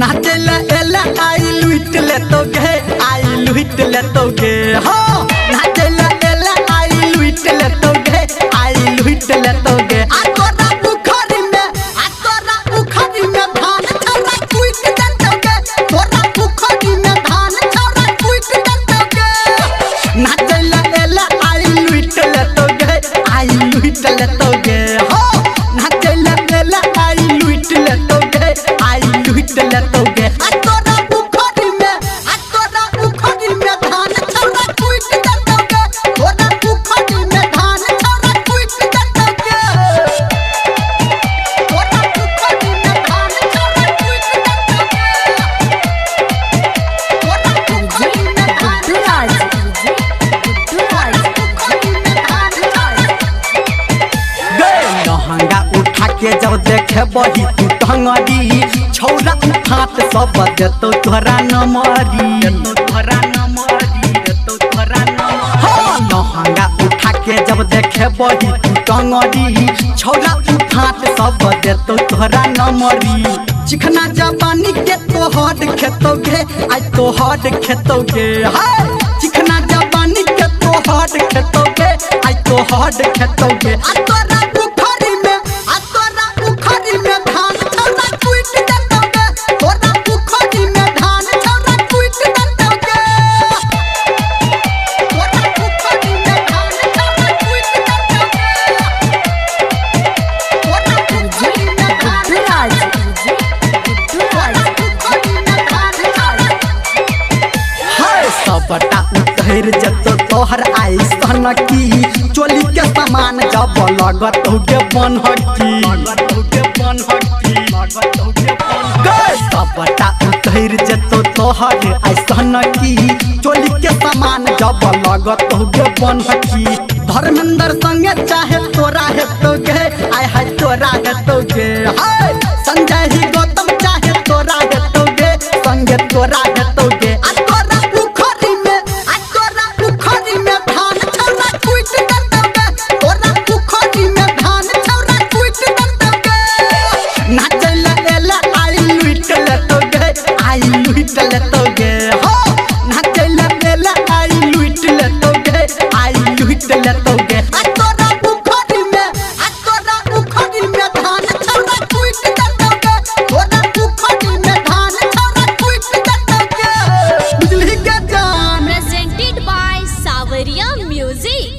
नाचेला एला आई लुट लेतोगे आई लुट लेतोगे हो नाचेला एला आई लुट लेतोगे आई लुट लेतोगे आ तोरा बुखारी में धान छौरा कुइट देतोगे तोरा बुखारी में धान छौरा कुइट देतोगे नाचेला एला आई लुट लेतोगे हो नाचेला एला आई लुट लेतोगे लेतोगे आ तोरा बुखारी में धान छौरा कुइट देतोगे तोरा बुखारी में धान छौरा कुइट देतोगे तोरा बुखारी में धान छौरा कुइट देतोगे तोरा बुखारी में धान लहंगा उठा के जब देखे बही तू टंगरी छौरा हाथ सब देतो तोरा नमरी लहंगा उठा के जब देखे बही तू टंगरी छौरा हाथ सब देतो तोरा नमरी चिकना जवानी के तोहर खेतोगे आज तोहर खेतोगे चिकना जवानी के तोहर खेतोगे आज तोहर खेतोगे आ तोरा बुखारी में धान छौरा कुइट देतोगे तोरा बुखारी में धान छौरा कुइट देतोगे तोरा बुखारी में धान छौरा कुइट देतोगे तोरा बुखारी में हाय सबटा उतैर जतो तोहर आई सनकी चोली के सामान जब लगत होगे बनहटी सबटा उतैर जतो तोहर आई सनकी चोली के सामान जब लगत होगे बनहटी धर्मेंद्र संगे चाहे तोरा हेतोगे आय हाय तोरा हेतोगे हाय संजय ही गौतम चाहे तोरा हेतोगे संगे तोरा हेतोगे आ तोरा बुखारी में धान छौरा कुइट देतोगे तोरा बुखारी में धान छौरा कुइट देतोगे नाचेला एला आई लुट लेतोगे हो नाचेला एला आई लुट लेतोगे आ तोरा बुखारी में धान छौरा कुइट देतोगे तोरा बुखारी में धान छौरा कुइट देतोगे बुझली के जान Presented by Savaria Music.